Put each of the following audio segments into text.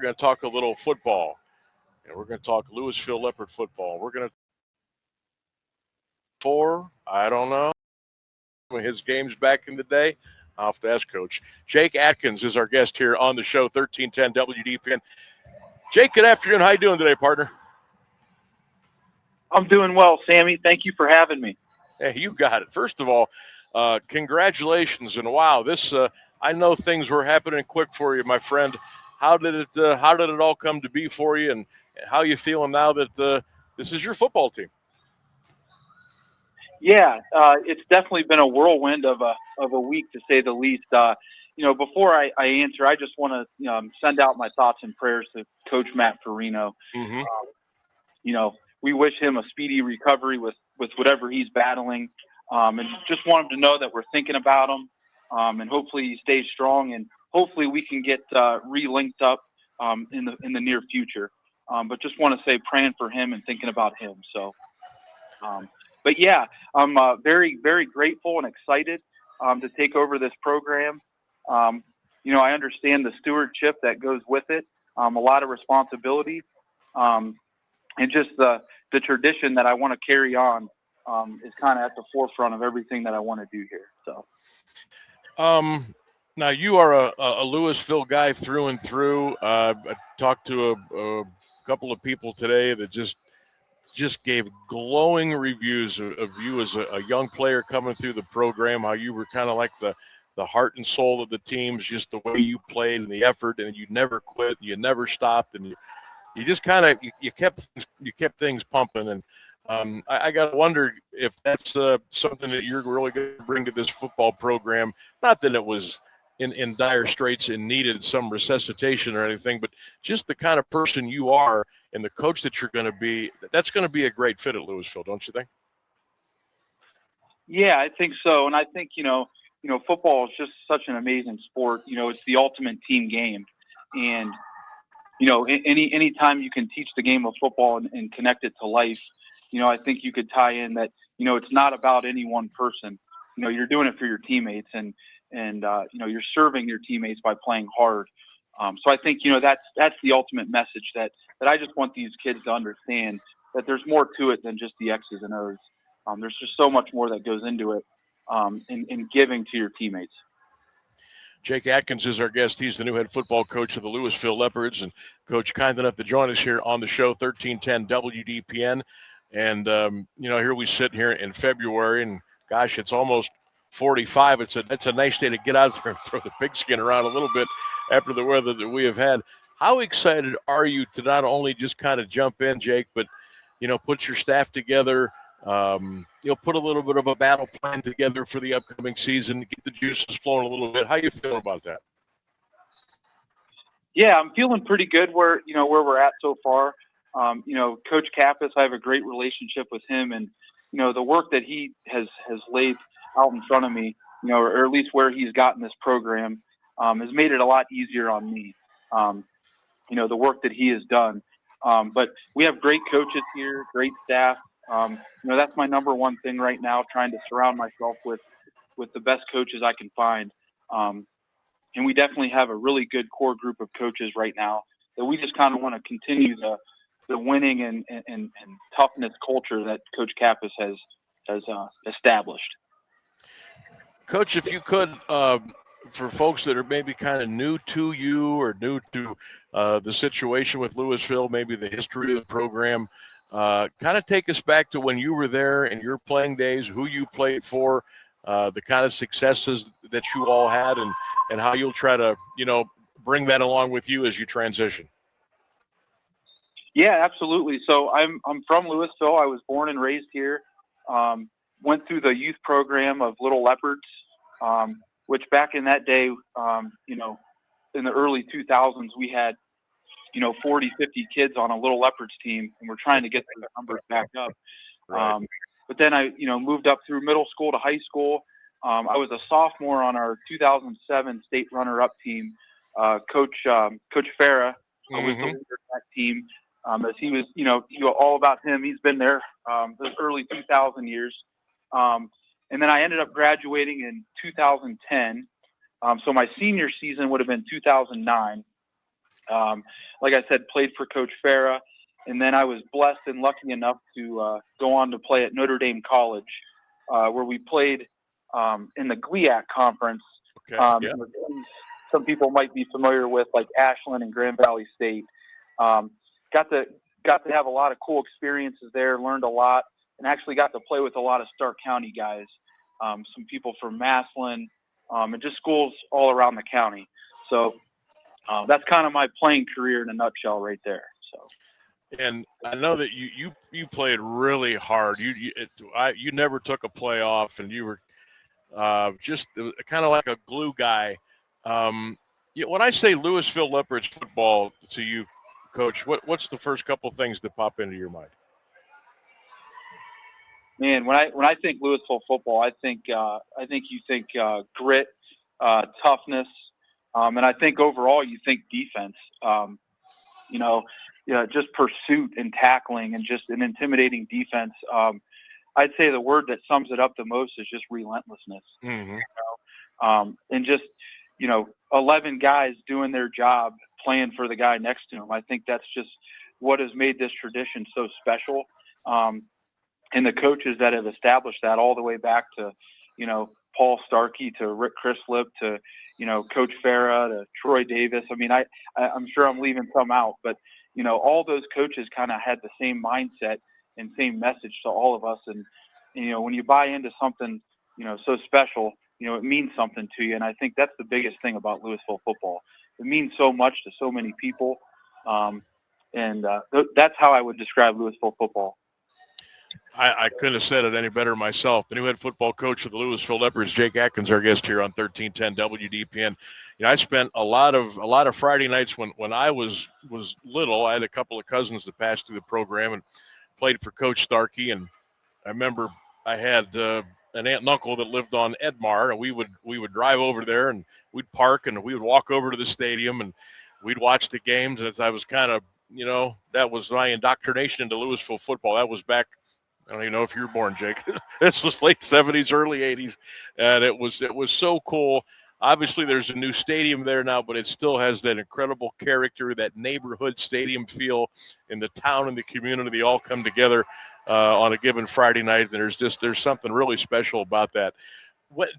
We're going to talk a little football, and we're going to talk Louisville Leopard football. We're going to I don't know, his games back in the day. I'll have to ask Coach. Jake Adkins is our guest here on the show, 1310 WDPN. Jake, good afternoon. How you doing today, partner? I'm doing well, Sammy. Thank you for having me. Hey, you got it. First of all, congratulations, and wow, this I know things were happening quick for you, my friend. How did it all come to be for you, and how you feeling now that this is your football team? Yeah, it's definitely been a whirlwind of a week, to say the least. Before I answer, I just want to send out my thoughts and prayers to Coach Matt Farino. Mm-hmm. We wish him a speedy recovery with whatever he's battling, and just want him to know that we're thinking about him, and hopefully he stays strong, and hopefully we can get re-linked up in the near future. But just want to say praying for him and thinking about him. So, but yeah, I'm very, very grateful and excited to take over this program. I understand the stewardship that goes with it, a lot of responsibility. And just the tradition that I want to carry on is kind of at the forefront of everything that I want to do here. So, now you are a Louisville guy through and through. I talked to a couple of people today that just gave glowing reviews of you as a young player coming through the program. How you were kind of like the heart and soul of the teams, just the way you played and the effort, and you never quit, you never stopped, and you just kind of you kept things pumping. And I got to wonder if that's something that you're really going to bring to this football program. Not that it was in dire straits and needed some resuscitation or anything, but just the kind of person you are and the coach that you're going to be, that's going to be a great fit at Louisville, don't you think? Yeah, I think so. And I think, football is just such an amazing sport. It's the ultimate team game. And, any time you can teach the game of football and connect it to life, I think you could tie in that, it's not about any one person. You're doing it for your teammates and you're serving your teammates by playing hard. So I think, that's the ultimate message that I just want these kids to understand, that there's more to it than just the X's and O's. There's just so much more that goes into it in giving to your teammates. Jake Adkins is our guest. He's the new head football coach of the Louisville Leopards, and Coach kind enough to join us here on the show, 1310 WDPN. And, here we sit here in February, and gosh, it's almost 45. It's a nice day to get out there and throw the pigskin around a little bit after the weather that we have had. How excited are you to not only just kind of jump in, Jake, but, put your staff together, put a little bit of a battle plan together for the upcoming season, get the juices flowing a little bit. How you feeling about that? Yeah, I'm feeling pretty good where we're at so far. Coach Kappas, I have a great relationship with him, and, the work that he has laid out in front of me, or at least where he's gotten this program, has made it a lot easier on me. The work that he has done. But we have great coaches here, great staff. That's my number one thing right now, trying to surround myself with the best coaches I can find. And we definitely have a really good core group of coaches right now that we just kind of want to continue the winning and toughness culture that Coach Kappas has established. Coach, if you could, for folks that are maybe kind of new to you or new to the situation with Louisville, maybe the history of the program, kind of take us back to when you were there in your playing days, who you played for, the kind of successes that you all had, and how you'll try to, bring that along with you as you transition. Yeah, absolutely. So I'm from Louisville. I was born and raised here. Went through the youth program of Little Leopards, which back in that day, in the early 2000s, we had 40, 50 kids on a Little Leopards team, and we're trying to get the numbers back up. Right. But then I, moved up through middle school to high school. I was a sophomore on our 2007 state runner-up team. Coach Farah was the leader of that team. As he was, all about him. He's been there those early 2000 years. And then I ended up graduating in 2010. So my senior season would have been 2009. Like I said, played for Coach Farah, and then I was blessed and lucky enough to go on to play at Notre Dame College, where we played in the GLIAC conference. Okay. Yeah. Some people might be familiar with, like Ashland and Grand Valley State. Got to have a lot of cool experiences there, learned a lot, and actually got to play with a lot of Stark County guys, some people from Massillon, and just schools all around the county. So that's kind of my playing career in a nutshell right there. So. And I know that you played really hard. You never took a play off, and you were just kind of like a glue guy. When I say Louisville Leopards football to you, Coach, what's the first couple things that pop into your mind? Man, when I think Louisville football, I think you think grit, toughness, and I think overall you think defense. Just pursuit and tackling and just an intimidating defense. I'd say the word that sums it up the most is just relentlessness. Mm-hmm. And just 11 guys doing their job, playing for the guy next to him. I think that's just what has made this tradition so special. And the coaches that have established that all the way back to, Paul Starkey, to Rick Chrislip, to, Coach Farah, to Troy Davis. I mean, I'm sure I'm leaving some out, but, all those coaches kind of had the same mindset and same message to all of us. And, when you buy into something, so special, it means something to you. And I think that's the biggest thing about Louisville football. It means so much to so many people. That's how I would describe Louisville football. I couldn't have said it any better myself. The new head football coach of the Louisville Leopards, Jake Adkins, our guest here on 1310 WDPN. I spent a lot of Friday nights when I was little. I had a couple of cousins that passed through the program and played for Coach Starkey. And I remember I had an aunt and uncle that lived on Edmar, and we would drive over there and we'd park and we would walk over to the stadium and we'd watch the games. And as I was kind of, that was my indoctrination into Louisville football. That was back. I don't even know if you were born, Jake. This was late 70s, early 80s, and it was so cool. Obviously, there's a new stadium there now, but it still has that incredible character, that neighborhood stadium feel, in the town and the community. They all come together on a given Friday night, and there's something really special about that.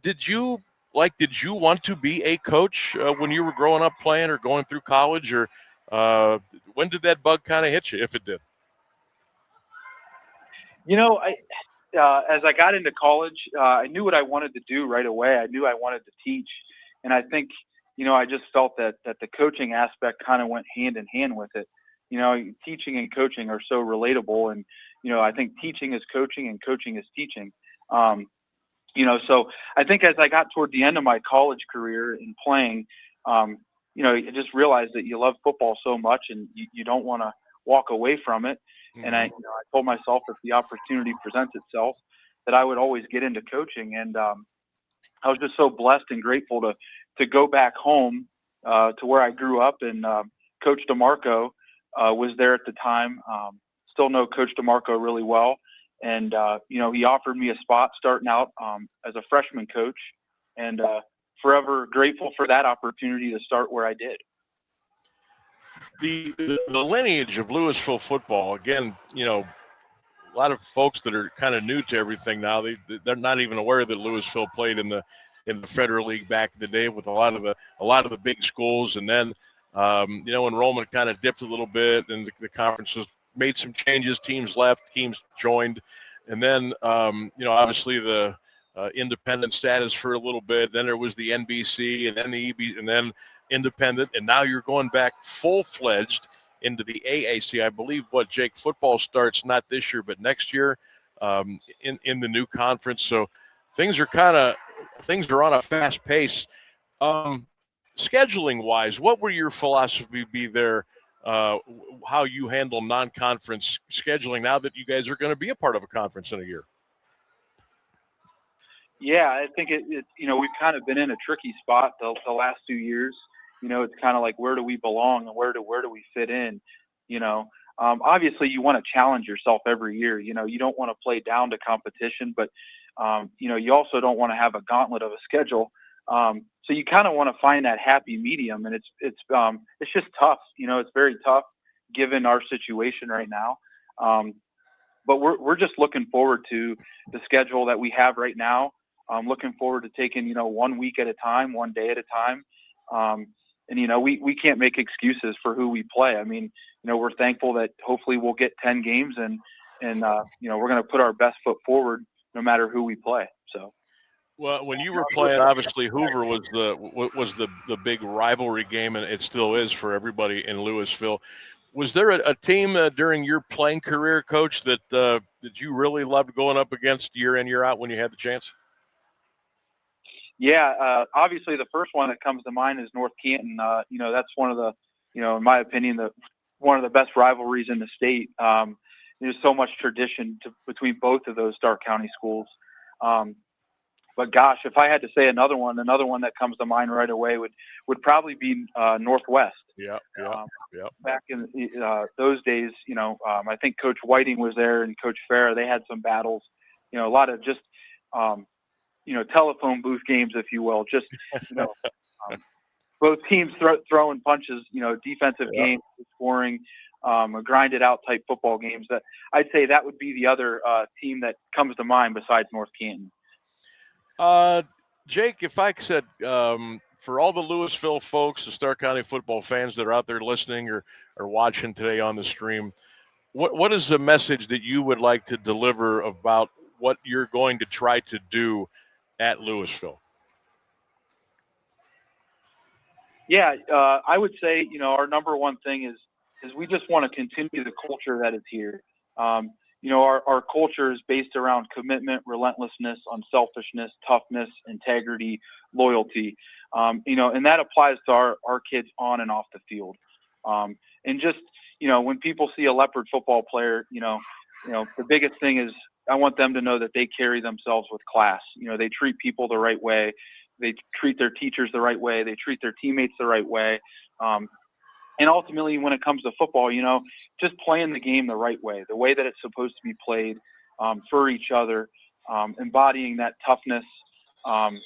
Did you want to be a coach when you were growing up playing or going through college, or when did that bug kind of hit you, if it did? As I got into college, I knew what I wanted to do right away. I knew I wanted to teach. And I think, I just felt that the coaching aspect kind of went hand in hand with it. Teaching and coaching are so relatable. And, I think teaching is coaching and coaching is teaching. So I think as I got toward the end of my college career in playing, I just realized that you love football so much and you don't want to walk away from it. And I told myself if the opportunity presents itself that I would always get into coaching. And I was just so blessed and grateful to go back home to where I grew up. And Coach DeMarco was there at the time. Still know Coach DeMarco really well. And, he offered me a spot starting out as a freshman coach, and forever grateful for that opportunity to start where I did. The lineage of Louisville football, again, a lot of folks that are kind of new to everything now, they're not even aware that Louisville played in the Federal League back in the day with a lot of the big schools, and then enrollment kind of dipped a little bit, and the conferences made some changes. Teams left, teams joined, and then obviously the independent status for a little bit. Then there was the NBC, and then the EB, and then independent, and now you're going back full-fledged into the AAC. I believe Jake, football starts not this year but next year in the new conference. So things are on a fast pace. Scheduling wise, what would your philosophy be there? How you handle non-conference scheduling now that you guys are going to be a part of a conference in a year? Yeah, I think it's we've kind of been in a tricky spot the last 2 years. It's kind of like, where do we belong and where do we fit in? Obviously you want to challenge yourself every year. You don't want to play down to competition, but you also don't want to have a gauntlet of a schedule. So you kind of want to find that happy medium, and it's just tough. It's very tough given our situation right now. But we're just looking forward to the schedule that we have right now. Looking forward to taking 1 week at a time, 1 day at a time. And we can't make excuses for who we play. I mean, we're thankful that hopefully we'll get 10 games, and we're going to put our best foot forward no matter who we play. So. Well, when you were playing, obviously Hoover was the big rivalry game, and it still is for everybody in Louisville. Was there a team during your playing career, Coach, that you really loved going up against year in, year out when you had the chance? Yeah, obviously the first one that comes to mind is North Canton. That's one of the, in my opinion, one of the best rivalries in the state. There's so much tradition between both of those Stark County schools. But gosh, if I had to say another one that comes to mind right away would probably be Northwest. Yeah. Back in those days, I think Coach Whiting was there and Coach Farah. They had some battles. A lot of just telephone booth games, if you will. Just both teams throwing punches. Defensive games, scoring, grinded out type football games. That I'd say that would be the other team that comes to mind besides North Canton. Jake, if I said, for all the Louisville folks, the Stark County football fans that are out there listening or watching today on the stream, what is the message that you would like to deliver about what you're going to try to do at Louisville? Yeah, I would say, our number one thing is we just want to continue the culture that is here. Our culture is based around commitment, relentlessness, unselfishness, toughness, integrity, loyalty. And that applies to our kids on and off the field. And just, when people see a Leopard football player, the biggest thing is I want them to know that they carry themselves with class. They treat people the right way. They treat their teachers the right way. They treat their teammates the right way. And ultimately, when it comes to football, just playing the game the right way, the way that it's supposed to be played for each other, embodying that toughness. And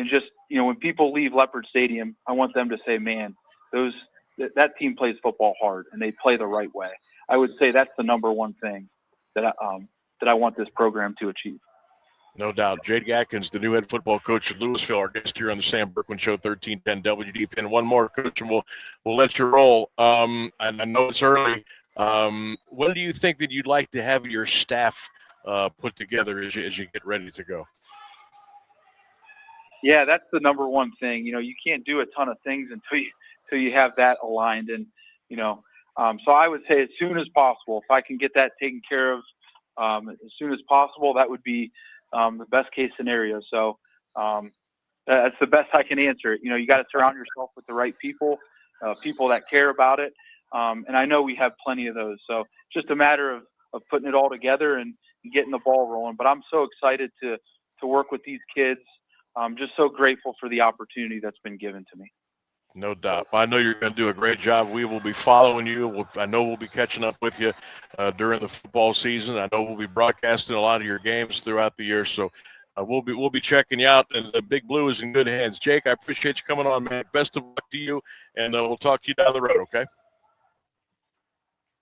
just, when people leave Leopard Stadium, I want them to say, man, that team plays football hard and they play the right way. I would say that's the number one thing that I want this program to achieve. No doubt. Jake Adkins, the new head football coach at Louisville, our guest here on the Sam Bourquin Show, 1310 WDPN. One more, Coach, and we'll let you roll. And I know it's early. When do you think that you'd like to have your staff put together as you get ready to go? Yeah, that's the number one thing. You can't do a ton of things until you have that aligned. And, so I would say as soon as possible, if I can get that taken care of as soon as possible, that would be the best case scenario. So that's the best I can answer it. You got to surround yourself with the right people, people that care about it. And I know we have plenty of those. So it's just a matter of putting it all together and getting the ball rolling. But I'm so excited to work with these kids. I'm just so grateful for the opportunity that's been given to me. No doubt. I know you're going to do a great job. We will be following you. I know we'll be catching up with you during the football season. I know we'll be broadcasting a lot of your games throughout the year. So we'll be checking you out, and the Big Blue is in good hands. Jake, I appreciate you coming on, man. Best of luck to you, and we'll talk to you down the road, okay?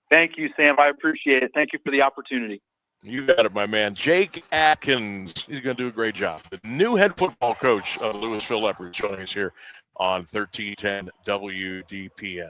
Thank you, Sam. I appreciate it. Thank you for the opportunity. You got it, my man. Jake Adkins. He's going to do a great job. The new head football coach of Louisville Leopards joining us here on 1310 WDPN.